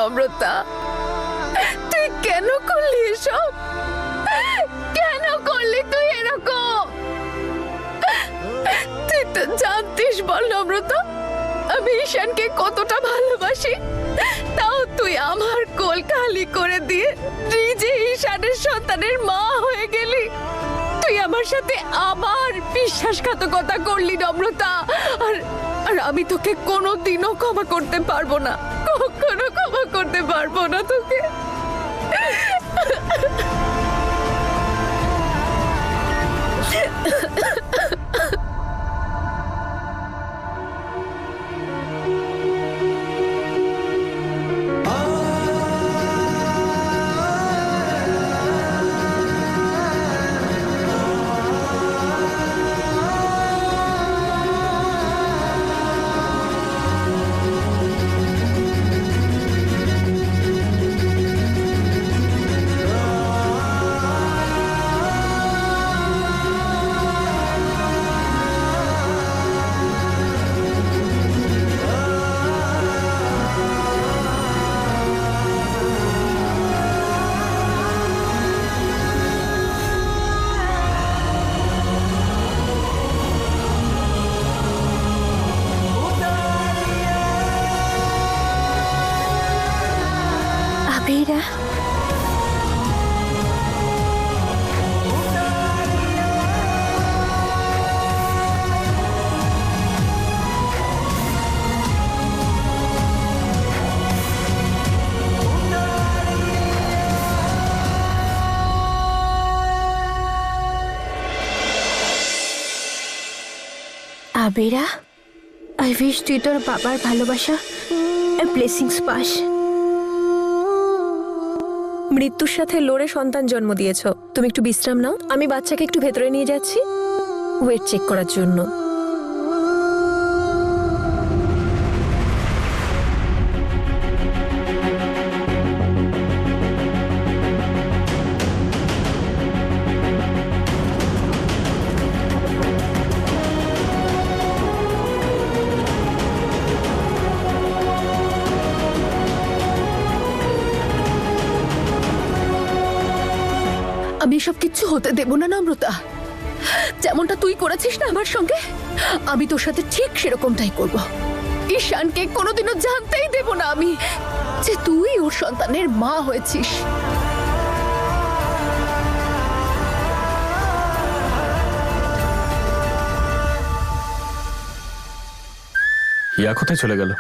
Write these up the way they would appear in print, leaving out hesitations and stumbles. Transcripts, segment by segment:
নম্রতা, তুই কেন করলি এসব? কেন করলি তুই এরকম? তুই তো জানতিস বল নম্রতা, আমি ঈশানকে কতটা ভালোবাসি, তাও তুই আমার কোল খালি করে দিয়ে নিজে ঈশানের সন্তানের মা হয়ে গেলি। তুই আমার সাথে আবার বিশ্বাসঘাতকতা করলি নম্রতা, আর আর আমি তোকে কোনোদিনও ক্ষমা করতে পারবো না, কখনো ক্ষমা করতে পারবো না তোকে। আবিরা, আবিরা, আই উইশ তুই তোর বাবার ভালোবাসা ব্লেসিংস পাস। মৃত্যুর সাথে লড়ে সন্তান জন্ম দিয়েছ, তুমি একটু বিশ্রাম নাও, আমি বাচ্চাকে একটু ভেতরে নিয়ে যাচ্ছি ওয়েট চেক করার জন্য। আমি এসব কিচ্ছু হতে দেব না নম্রতা, যেমনটা তুই করেছিস না আমার সঙ্গে, আমি তোর সাথে ঠিক সেরকমটাই করব। ঈশানকে কোনোদিনও জানতেই দেব না আমি যে তুই ওর সন্তানের মা হয়েছিস। ইয়া কোথায় চলে গেল?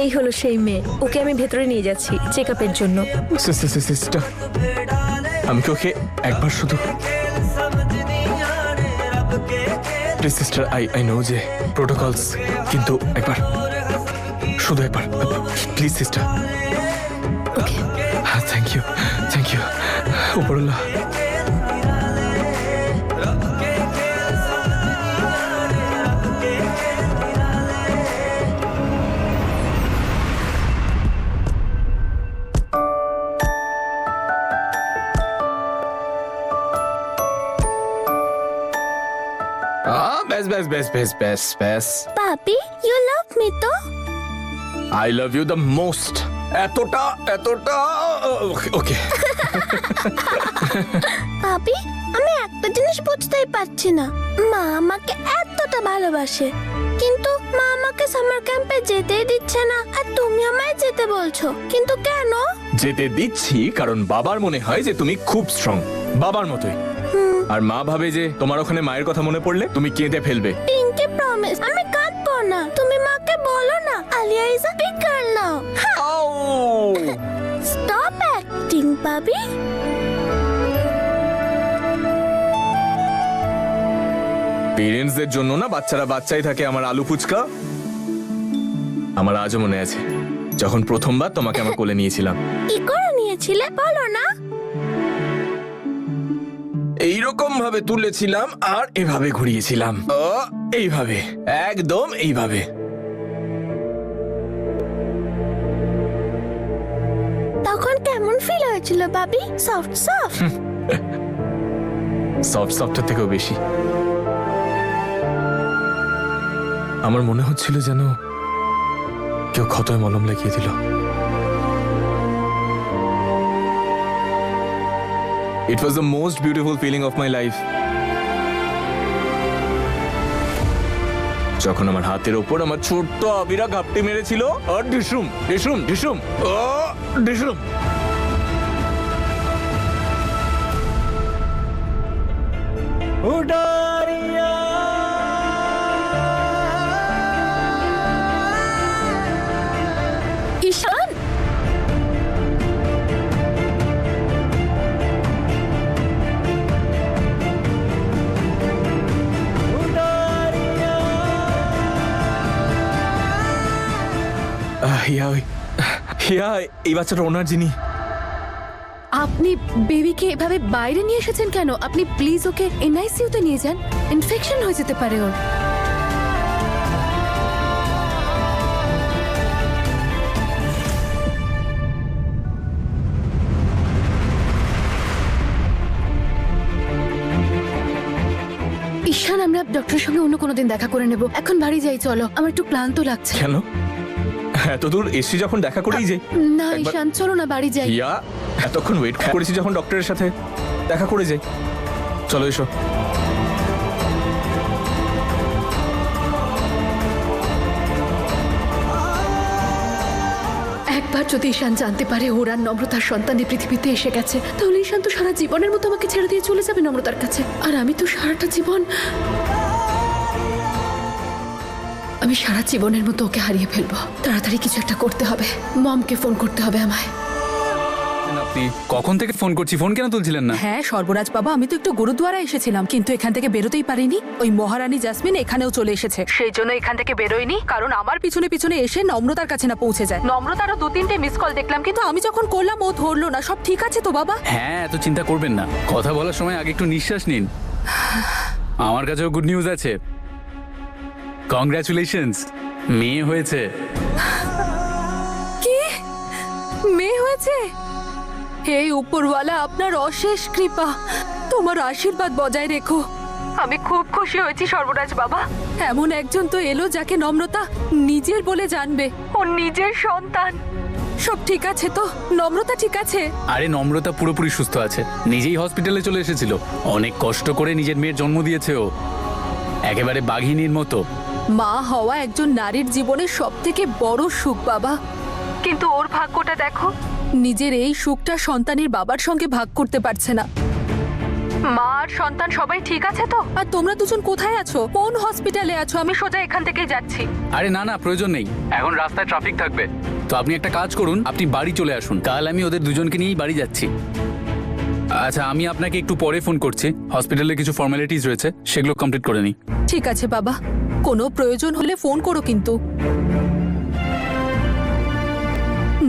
এই হলো সেই মেয়ে, ওকে আমি ভেতরে নিয়ে যাচ্ছি চেকআপের জন্য। সিস্টার, আমি কি ওকে একবার শুধু প্লিজ সিস্টার, আই নো যে প্রোটোকলস, কিন্তু একবার, শুধু একবার প্লিজ সিস্টার। ওকে, হ্যাঁ, থ্যাংক ইউ উপরওয়ালা। ব্যাস ব্যাস ব্যাস ব্যাস ব্যাস। পাপি ইউ লাভ মি তো? I love you the most. এতটা এতটা ওকে। পাপি আমি একটা জিনিস বুঝতেই পারছি না, মা আমাকে এতটা ভালোবাসে কিন্তু মা আমাকে সামার ক্যাম্পে যেতেই দিচ্ছে না, আর তুমি আমায় যেতে বলছো, কিন্তু কেন? যেতে দিচ্ছি কারণ বাবার মনে হয় যে তুমি খুব স্ট্রং, বাবার মতোই। আর মা ভাবে যে তোমার ওখানে মায়ের কথা মনে পড়লে তুমি কেঁদে ফেলবে। পিঙ্কি প্রমিস আমি কাঁদবো না, তুমি মাকে বলো না Alia is a big girl now. Stop acting Papi. পেরেন্টসদের জন্য না বাচ্চারা বাচ্চাই থাকে। আমার আলু ফুচকা আমার আজও মনে আছে, যখন প্রথমবার তোমাকে আমার কোলে নিয়েছিলাম। কি করে নিয়েছিলে বলো না? এইরকম ভাবে তুলেছিলাম আর এভাবে ঘুরিয়েছিলাম। এইভাবে, একদম এইভাবে। তখন কেমন ফিল হয়েছিল বাবি? Soft soft? সফট সফটের থেকেও বেশি। আমার মনে হচ্ছিল যেন কেউ ক্ষতয় মলম লাগিয়ে দিল। It was the most beautiful feeling of my life. যখন আমার হাতের ওপর আমার ছোট্ট আবিরা ঘাপটি মেরেছিল আর ঢিসুম ঢিসুম ঢিসুম ঢিসুম। ঈশান, এই বাচ্চাটা ওনার যিনি। আপনি বেবিকে এভাবে বাইরে নিয়ে এসেছেন কেন? আপনি প্লিজ ওকে এনআইসিইউতে নিয়ে যান, ইনফেকশন হয়ে যেতে পারে ওর। ঈশান, আমরা ডক্টরের সঙ্গে অন্য কোনো দিন দেখা করে নেব, এখন বাড়ি যাই চলো, আমার একটু ক্লান্ত লাগছে। কেন এত দূর এসছি যখন দেখা করেই যাই। না ঈশান, চলো না বাড়ি যাই। হিয়া, এতক্ষণ ওয়েট করেছি যখন ডক্টরের সাথে দেখা করে যাই। চলো এসো। একবার যদি ঈশান জানতে পারে ওর আর নম্রতার সন্তান এই পৃথিবীতে এসে গেছে, তাহলে ঈশান তো সারা জীবনের মতো আমাকে ছেড়ে দিয়ে চলে যাবে নম্রতার কাছে, আর আমি তো সারাটা জীবন, আমি সারা জীবনের মতো ওকে হারিয়ে ফেলবো। তাড়াতাড়ি কিছু একটা করতে হবে, মমকে ফোন করতে হবে আমায়। আপনি কখন থেকে ফোন করছি, ফোন কেন তুলছিলেন না? হ্যাঁ সর্বরাজ বাবা, আমি তো একটু গুরুদুয়ারা এসেছিলাম, কিন্তু এখান থেকে বেরোতেই পারিনি। ওই মহারানী জাসমিন এখানেও চলে এসেছে, সেই জন্য এখান থেকে বেরোয়নি, কারণ আমার পিছনে পিছনে এসে নম্রতার কাছে না পৌঁছে যায়। নম্রতারও 2-3টে মিস কল দেখলাম, কিন্তু আমি যখন করলাম ও ধরলো না। সব ঠিক আছে তো বাবা? হ্যাঁ, এত চিন্তা করবেন না, কথা বলার সময় আগে একটু নিঃশ্বাস নিন। আমার কাছেও গুড নিউজ আছে। কংগ্রাচুলেশনস, মেয়ে হয়েছে। কি মেয়ে হয়েছে? এই উপরওয়ালা আপনার অশেষ কৃপা, তোমার আশীর্বাদ বজায় রেখো। আমি খুব খুশি হয়েছি সর্বরাজ বাবা। এমন একজন তো এলো যাকে নম্রতা নিজের বলে জানবে, ওর নিজের সন্তান। সব ঠিক আছে তো? নম্রতা ঠিক আছে? আরে নম্রতা পুরোপুরি সুস্থ আছে, নিজেই হসপিটালে চলে এসেছিল। অনেক কষ্ট করে নিজের মেয়ের জন্ম দিয়েছে ও, একেবারে বাঘিনীর মতো। মা হওয়া একজন নারীর জীবনের সবথেকে বড় সুখ বাবা, কিন্তু ওর ভাগ্যটা দেখো, নিজের এই সুখটা সন্তানের বাবার সঙ্গে ভাগ করতে পারছে না। মা আর সন্তান সবাই ঠিক আছে তো? আর তোমরা দুজন কোথায় আছো? কোন হসপিটালে আছো? আমি সোজা এখান থেকেই যাচ্ছি। আরে না না, প্রয়োজন নেই, এখন রাস্তায় ট্রাফিক থাকবে। তো আপনি একটা কাজ করুন, আপনি বাড়ি চলে আসুন, কাল আমি ওদের দুজনকে নিয়েই বাড়ি যাচ্ছি। আচ্ছা, আমি আপনাকে একটু পরে ফোন করছি, হসপিটালে কিছু ফর্মালিটিস রয়েছে, সেগুলো কমপ্লিট করে নিই। ঠিক আছে বাবা, কোনো প্রয়োজন হলে ফোন করো কিন্তু।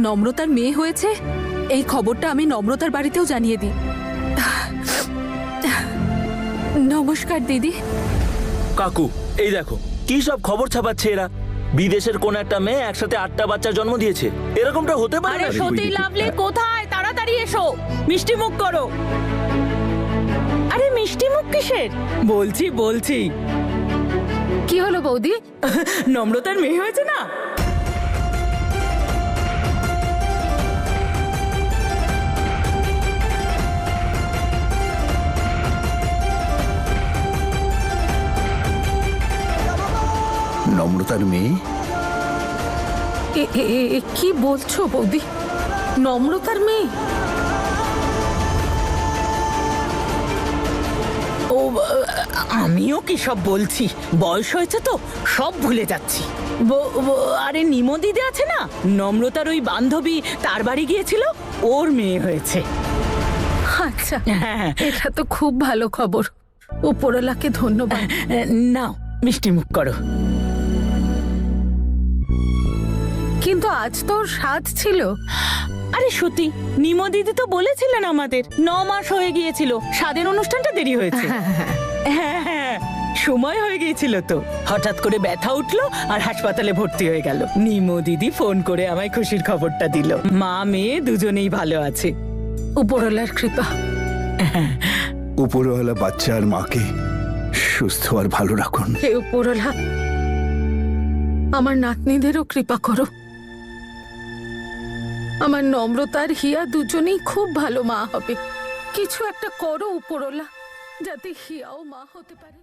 নম্রতার মেয়ে হয়েছে, এই খবরটা আমি নম্রতার বাড়িতেও জানিয়ে দিই। নমস্কার দিদি। কাকু, এই দেখো কি সব খবর ছাপাচ্ছে এরা। বিদেশের কোন একটা মেয়ে একসাথে 8টা বাচ্চা জন্ম দিয়েছে, এরকমটা হতে পারে না। সতী লাভলি কোথায়? তাড়াতাড়ি এসো, মিষ্টি মুখ করো। আরে মিষ্টি মুখ কিসের? বলছি কি হলো বৌদি? নম্রতার মেয়ে হয়েছে না? নম্রতার মেয়ে? কি বলছো বৌদি? নম্রতার মেয়ে? ও আমিও কি সব বলছি, বয়স হয়েছে তো সব ভুলে যাচ্ছি। আরে নিমো দিদি আছে না, নম্রতার ওই বান্ধবী, তার বাড়ি গিয়েছিল, ওর মেয়ে হয়েছে। আচ্ছা, হ্যাঁ, এটা তো খুব ভালো খবর। উপরওয়ালাকে ধন্যবাদ। নাও মিষ্টি মুখ করো। কিন্তু আজ তো ওর সাধ ছিল। আরে সত্যি, নিমো দিদি তো বলেছিলেন আমাদের 9 মাস হয়ে গিয়েছিল, স্বাদের অনুষ্ঠানটা দেরি হয়েছে। হ্যাঁ হ্যাঁ, সময় হয়ে গিয়েছিল তো, হঠাৎ করে ব্যথা উঠলো আর হাসপাতালে ভর্তি হয়ে গেল। নিমো দিদি ফোন করে আমায় খুশির খবরটা দিল, মা মেয়ে দুজনেই ভালো আছে। উপরওয়ালার কৃপা। উপরওয়ালা বাচ্চা আর মাকে সুস্থ আর ভালো রাখুন। হে উপরওয়ালা, আমার নাতনিদেরও কৃপা করো। আমার নম্রতা আর হিয়া দুজনেই খুব ভালো মা হবে। কিছু একটা করো উপরওয়ালা, যাতে হিয়াও মা হতে পারে।